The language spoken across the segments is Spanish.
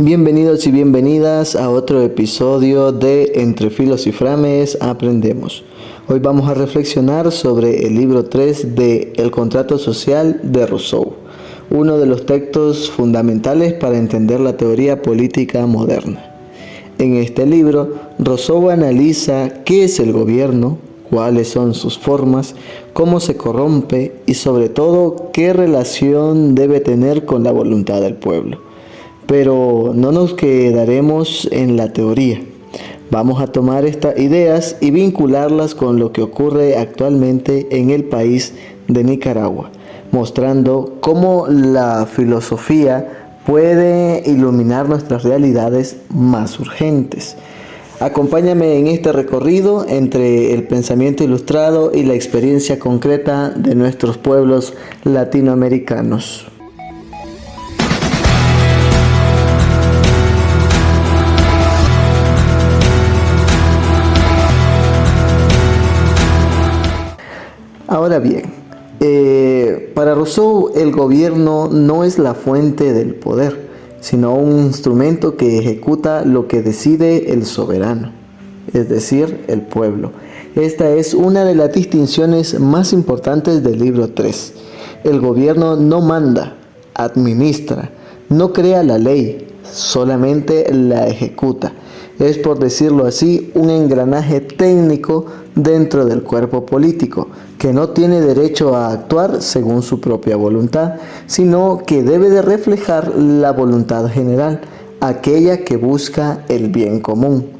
Bienvenidos y bienvenidas a otro episodio de Entre Filos y Frames Aprendemos. Hoy vamos a reflexionar sobre el libro 3 de El contrato social de Rousseau, uno de los textos fundamentales para entender la teoría política moderna. En este libro, Rousseau analiza qué es el gobierno, cuáles son sus formas, cómo se corrompe y sobre todo qué relación debe tener con la voluntad del pueblo. Pero no nos quedaremos en la teoría. Vamos a tomar estas ideas y vincularlas con lo que ocurre actualmente en el país de Nicaragua, mostrando cómo la filosofía puede iluminar nuestras realidades más urgentes. Acompáñame en este recorrido entre el pensamiento ilustrado y la experiencia concreta de nuestros pueblos latinoamericanos. Ahora bien, para Rousseau el gobierno no es la fuente del poder, sino un instrumento que ejecuta lo que decide el soberano, es decir, el pueblo. Esta es una de las distinciones más importantes del libro 3. El gobierno no manda, administra, no crea la ley, solamente la ejecuta. Es, por decirlo así, un engranaje técnico dentro del cuerpo político, que no tiene derecho a actuar según su propia voluntad, sino que debe de reflejar la voluntad general, aquella que busca el bien común.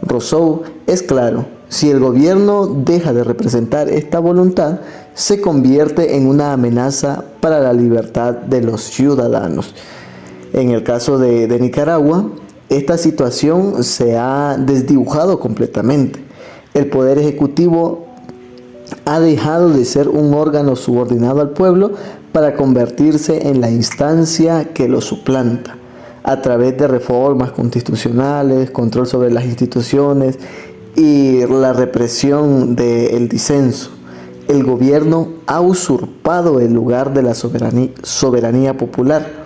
Rousseau es claro: si el gobierno deja de representar esta voluntad, se convierte en una amenaza para la libertad de los ciudadanos. En el caso de Nicaragua, esta situación se ha desdibujado completamente. El poder ejecutivo ha dejado de ser un órgano subordinado al pueblo para convertirse en la instancia que lo suplanta, a través de reformas constitucionales, control sobre las instituciones y la represión del disenso. El gobierno ha usurpado el lugar de la soberanía popular.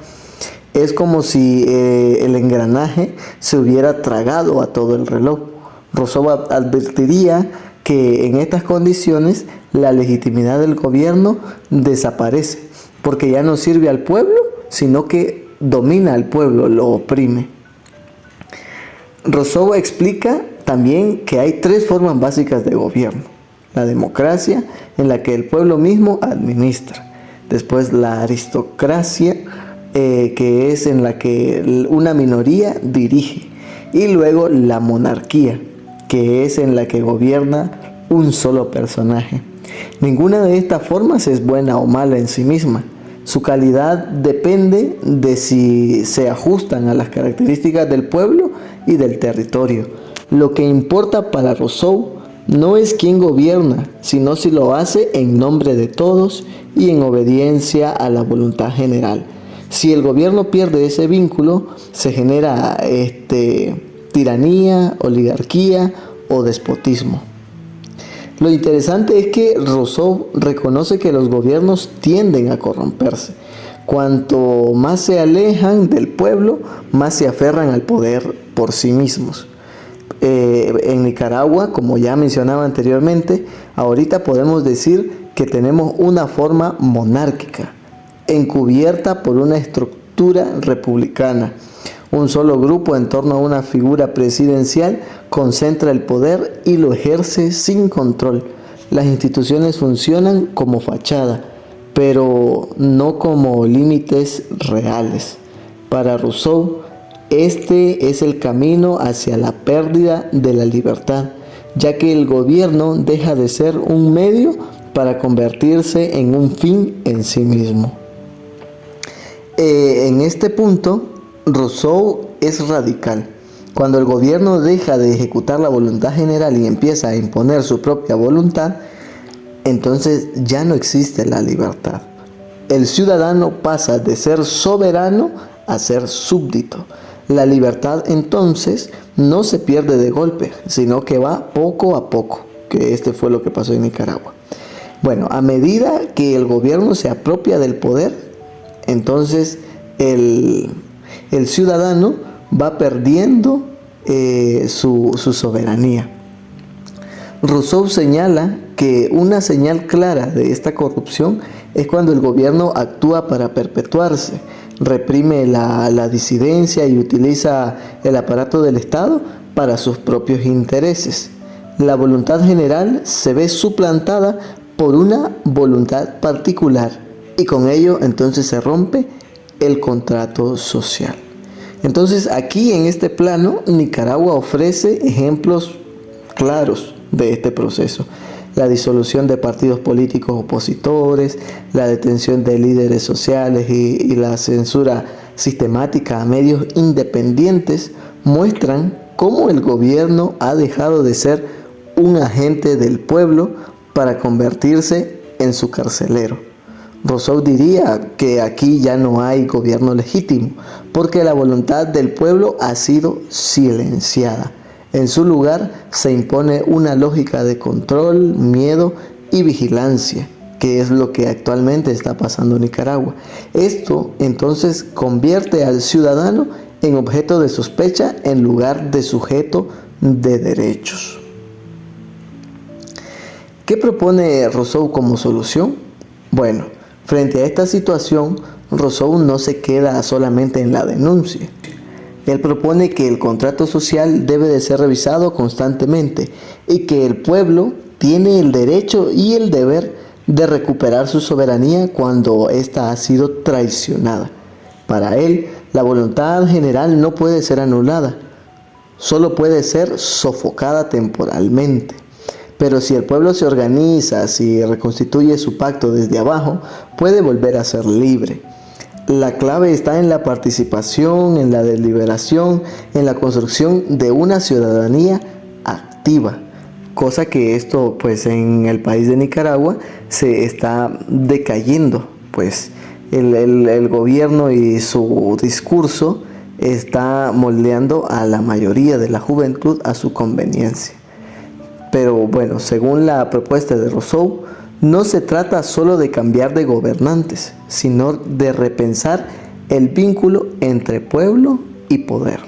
Es como si el engranaje se hubiera tragado a todo el reloj. Rousseau advertiría que en estas condiciones la legitimidad del gobierno desaparece, porque ya no sirve al pueblo, sino que domina al pueblo, lo oprime. Rousseau explica también que hay tres formas básicas de gobierno: la democracia, en la que el pueblo mismo administra; después la aristocracia, que es en la que una minoría dirige; y luego la monarquía, que es en la que gobierna un solo personaje. Ninguna de estas formas es buena o mala en sí misma. Su calidad depende de si se ajustan a las características del pueblo y del territorio. Lo que importa para Rousseau no es quién gobierna, sino si lo hace en nombre de todos y en obediencia a la voluntad general. Si el gobierno pierde ese vínculo, se genera tiranía, oligarquía o despotismo. Lo interesante es que Rousseau reconoce que los gobiernos tienden a corromperse. Cuanto más se alejan del pueblo, más se aferran al poder por sí mismos. En Nicaragua, como ya mencionaba anteriormente, ahorita podemos decir que tenemos una forma monárquica, encubierta por una estructura republicana. Un solo grupo en torno a una figura presidencial concentra el poder y lo ejerce sin control. Las instituciones funcionan como fachada, pero no como límites reales. Para Rousseau, este es el camino hacia la pérdida de la libertad, ya que el gobierno deja de ser un medio para convertirse en un fin en sí mismo. En este punto, Rousseau es radical. Cuando el gobierno deja de ejecutar la voluntad general y empieza a imponer su propia voluntad, entonces ya no existe la libertad. El ciudadano pasa de ser soberano a ser súbdito. La libertad entonces no se pierde de golpe, sino que va poco a poco, que fue lo que pasó en Nicaragua. Bueno, a medida que el gobierno se apropia del poder, entonces el ciudadano va perdiendo su soberanía. Rousseau señala que una señal clara de esta corrupción es cuando el gobierno actúa para perpetuarse, reprime la disidencia y utiliza el aparato del Estado para sus propios intereses. La voluntad general se ve suplantada por una voluntad particular y con ello entonces se rompe el contrato social. Entonces aquí en este plano Nicaragua ofrece ejemplos claros de este proceso. La disolución de partidos políticos opositores, la detención de líderes sociales y la censura sistemática a medios independientes muestran cómo el gobierno ha dejado de ser un agente del pueblo para convertirse en su carcelero. Rousseau diría que aquí ya no hay gobierno legítimo, porque la voluntad del pueblo ha sido silenciada. En su lugar se impone una lógica de control, miedo y vigilancia, que es lo que actualmente está pasando en Nicaragua. Esto entonces convierte al ciudadano en objeto de sospecha en lugar de sujeto de derechos. ¿Qué propone Rousseau como solución? Bueno, frente a esta situación, Rousseau no se queda solamente en la denuncia. Él propone que el contrato social debe de ser revisado constantemente y que el pueblo tiene el derecho y el deber de recuperar su soberanía cuando ésta ha sido traicionada. Para él, la voluntad general no puede ser anulada, solo puede ser sofocada temporalmente. Pero si el pueblo se organiza, si reconstituye su pacto desde abajo, puede volver a ser libre. La clave está en la participación, en la deliberación, en la construcción de una ciudadanía activa. Cosa que esto, pues en el país de Nicaragua se está decayendo. Pues el gobierno y su discurso está moldeando a la mayoría de la juventud a su conveniencia. Pero bueno, según la propuesta de Rousseau, no se trata solo de cambiar de gobernantes, sino de repensar el vínculo entre pueblo y poder.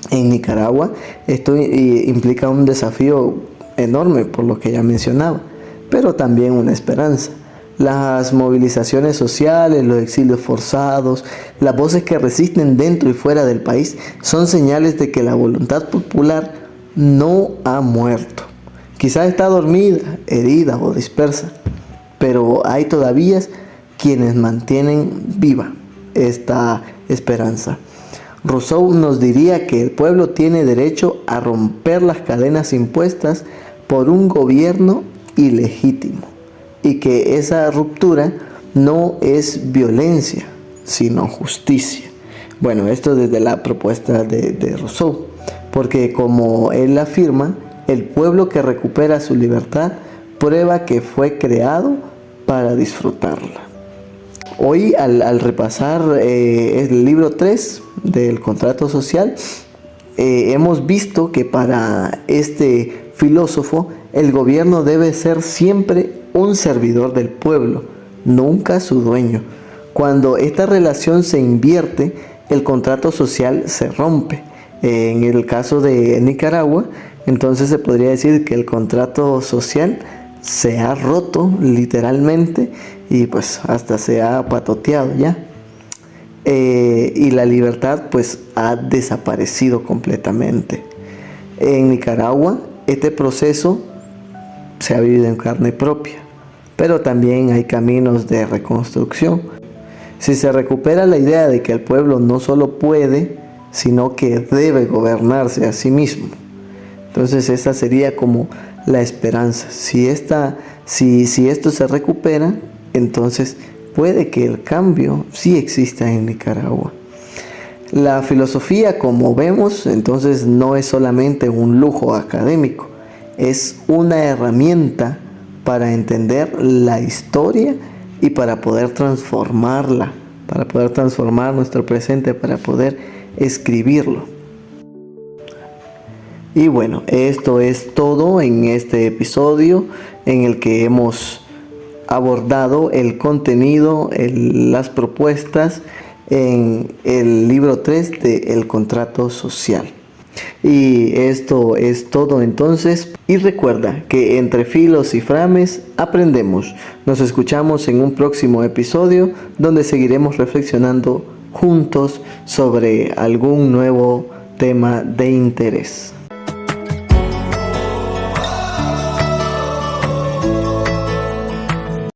En Nicaragua esto implica un desafío enorme por lo que ya mencionaba, pero también una esperanza. Las movilizaciones sociales, los exilios forzados, las voces que resisten dentro y fuera del país son señales de que la voluntad popular no ha muerto. Quizás está dormida, herida o dispersa, pero hay todavía quienes mantienen viva esta esperanza. Rousseau nos diría que el pueblo tiene derecho a romper las cadenas impuestas por un gobierno ilegítimo y que esa ruptura no es violencia, sino justicia. Bueno, esto desde la propuesta de Rousseau, porque como él afirma, el pueblo que recupera su libertad prueba que fue creado para disfrutarla. Hoy al repasar el libro 3 del contrato social, hemos visto que para este filósofo el gobierno debe ser siempre un servidor del pueblo, nunca su dueño. Cuando esta relación se invierte, el contrato social se rompe. En el caso de Nicaragua, entonces se podría decir que el contrato social se ha roto literalmente y pues hasta se ha patoteado ya. Y la libertad pues ha desaparecido completamente. En Nicaragua este proceso se ha vivido en carne propia, pero también hay caminos de reconstrucción. Si se recupera la idea de que el pueblo no solo puede, sino que debe gobernarse a sí mismo, entonces esa sería como la esperanza. Si esto se recupera, entonces puede que el cambio sí exista en Nicaragua. La filosofía, como vemos, entonces no es solamente un lujo académico, es una herramienta para entender la historia y para poder transformarla, para poder transformar nuestro presente, para poder escribirlo. Y bueno, esto es todo en este episodio en el que hemos abordado el contenido, las propuestas en el libro 3 de El Contrato Social. Y esto es todo entonces. Y recuerda que entre filos y frames aprendemos. Nos escuchamos en un próximo episodio donde seguiremos reflexionando juntos sobre algún nuevo tema de interés.